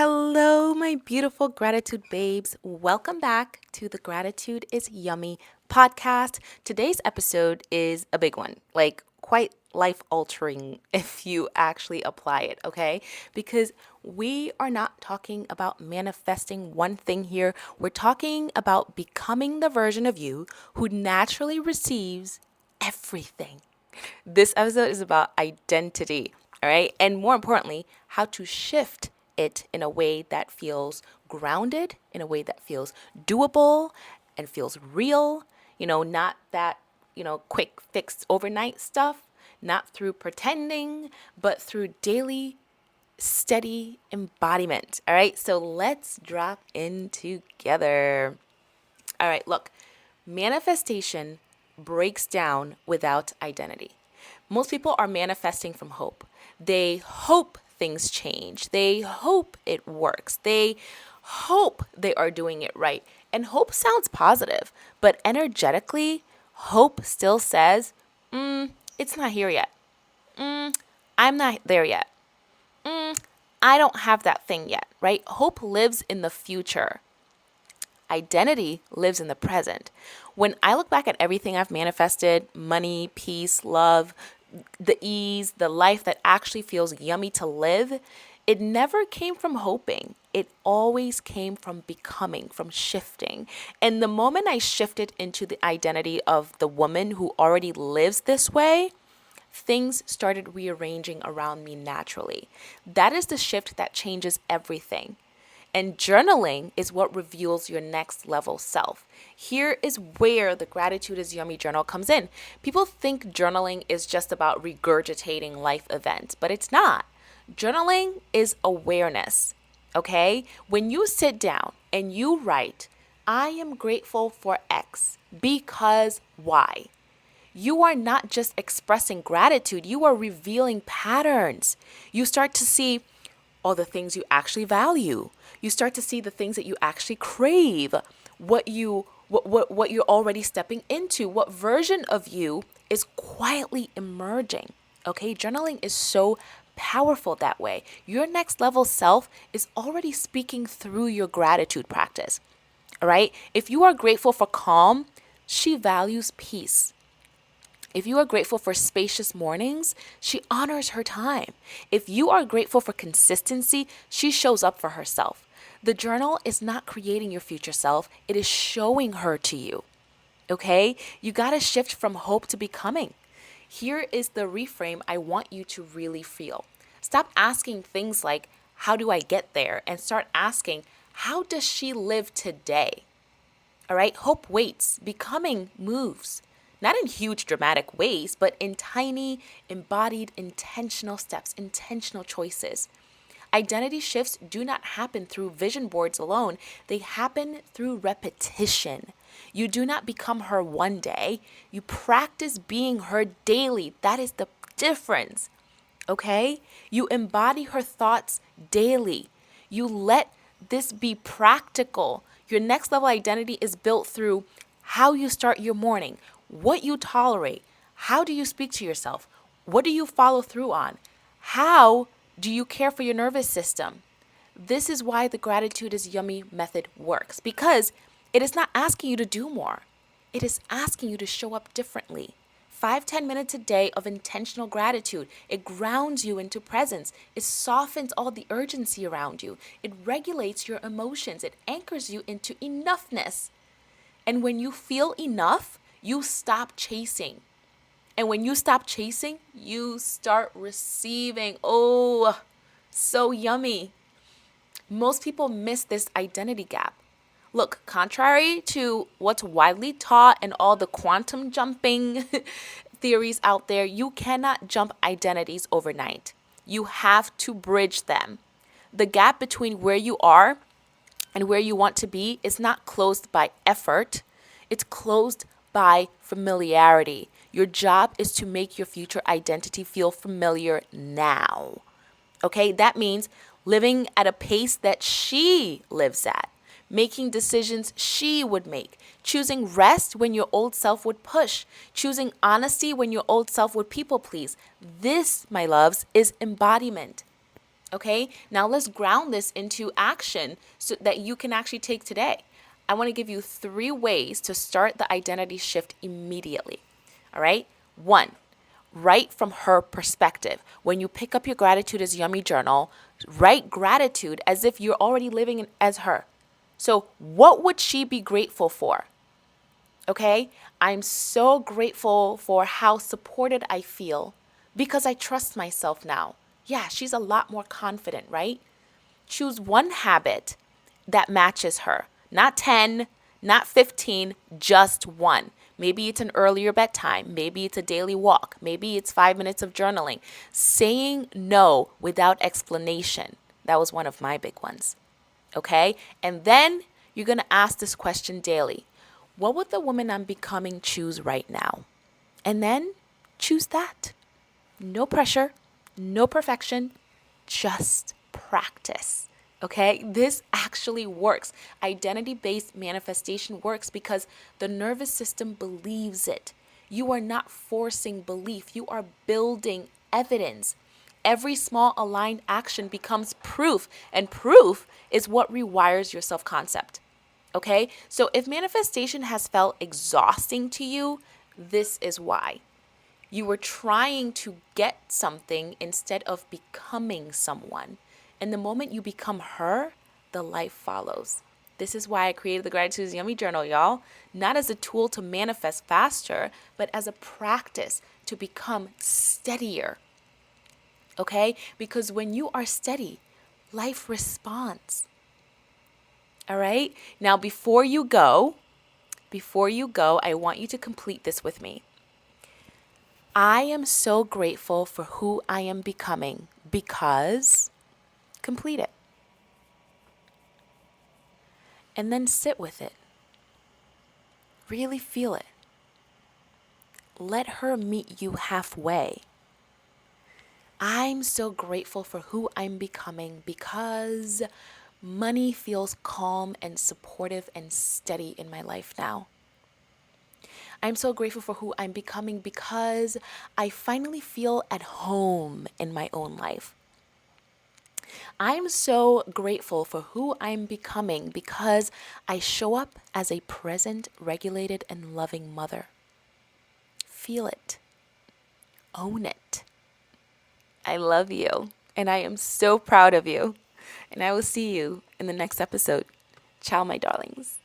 Hello, my beautiful gratitude babes. Welcome back to the Gratitude is Yummy podcast. Today's episode is a big one, like quite life altering if you actually apply it, okay? Because we are not talking about manifesting one thing here. We're talking about becoming the version of you who naturally receives everything. This episode is about identity, all right? And more importantly, how to shift it in a way that feels grounded, in a way that feels doable and feels real, not that, quick fix overnight stuff, not through pretending, but through daily steady embodiment. All right, so let's drop in together. All right, look, manifestation breaks down without identity. Most people are manifesting from hope. They hope things change. They hope it works. They hope they are doing it right. And hope sounds positive, but energetically, hope still says, it's not here yet. I'm not there yet. I don't have that thing yet, right? Hope lives in the future. Identity lives in the present. When I look back at everything I've manifested, money, peace, love, the ease, the life that actually feels yummy to live, it never came from hoping. It always came from becoming, from shifting. And the moment I shifted into the identity of the woman who already lives this way, things started rearranging around me naturally. That is the shift that changes everything. And journaling is what reveals your next level self. Here is where the Gratitude is Yummy journal comes in. People think journaling is just about regurgitating life events, but it's not. Journaling is awareness, okay? When you sit down and you write, I am grateful for X because Y. You are not just expressing gratitude, you are revealing patterns. You start to see all the things you actually value. You start to see the things that you actually crave, what you're already stepping into, what version of you is quietly emerging. Okay, journaling is so powerful that way. Your next level self is already speaking through your gratitude practice. All right? If you are grateful for calm, she values peace. If you are grateful for spacious mornings, she honors her time. If you are grateful for consistency, she shows up for herself. The journal is not creating your future self, it is showing her to you. Okay? You got to shift from hope to becoming. Here is the reframe I want you to really feel. Stop asking things like, how do I get there? And start asking, how does she live today? All right? Hope waits, becoming moves. Not in huge dramatic ways, but in tiny, embodied, intentional steps, intentional choices. Identity shifts do not happen through vision boards alone. They happen through repetition. You do not become her one day. You practice being her daily. That is the difference. Okay? You embody her thoughts daily. You let this be practical. Your next level identity is built through how you start your morning, what you tolerate, how do you speak to yourself, what do you follow through on, how do you care for your nervous system. This is why the Gratitude is Yummy method works, because it is not asking you to do more. It is asking you to show up differently. 5-10 minutes a day of intentional gratitude. It grounds you into presence. It softens all the urgency around you. It regulates your emotions. It anchors you into enoughness. And when you feel enough, you stop chasing. And when you stop chasing, you start receiving. Oh, so yummy. Most people miss this identity gap. Look, contrary to what's widely taught and all the quantum jumping theories out there, you cannot jump identities overnight. You have to bridge them. The gap between where you are and where you want to be is not closed by effort. It's closed by familiarity. Your job is to make your future identity feel familiar now. Okay, that means living at a pace that she lives at, making decisions she would make, choosing rest when your old self would push, choosing honesty when your old self would people please. This, my loves, is embodiment. Okay, now let's ground this into action so that you can actually take today. I want to give you 3 ways to start the identity shift immediately. All right, 1, write from her perspective. When you pick up your Gratitude is Yummy journal, write gratitude as if you're already living as her. So, what would she be grateful for? Okay, I'm so grateful for how supported I feel because I trust myself now. Yeah, she's a lot more confident, right? Choose one habit that matches her. Not 10, not 15, just one. Maybe it's an earlier bedtime. Maybe it's a daily walk. Maybe it's 5 minutes of journaling. Saying no without explanation. That was one of my big ones. Okay? And then you're going to ask this question daily. What would the woman I'm becoming choose right now? And then choose that. No pressure, no perfection, just practice. Okay, this actually works. Identity based manifestation works because the nervous system believes it. You are not forcing belief, you are building evidence. Every small aligned action becomes proof, and proof is what rewires your self concept. Okay, so if manifestation has felt exhausting to you, this is why. You were trying to get something instead of becoming someone. And the moment you become her, the life follows. This is why I created the Gratitude is Yummy journal, y'all. Not as a tool to manifest faster, but as a practice to become steadier. Okay? Because when you are steady, life responds. All right? Now, before you go, I want you to complete this with me. I am so grateful for who I am becoming because, complete it. And then sit with it. Really feel it. Let her meet you halfway. I'm so grateful for who I'm becoming because money feels calm and supportive and steady in my life now. I'm so grateful for who I'm becoming because I finally feel at home in my own life. I'm so grateful for who I'm becoming because I show up as a present, regulated, and loving mother. Feel it. Own it. I love you, and I am so proud of you. And I will see you in the next episode. Ciao, my darlings.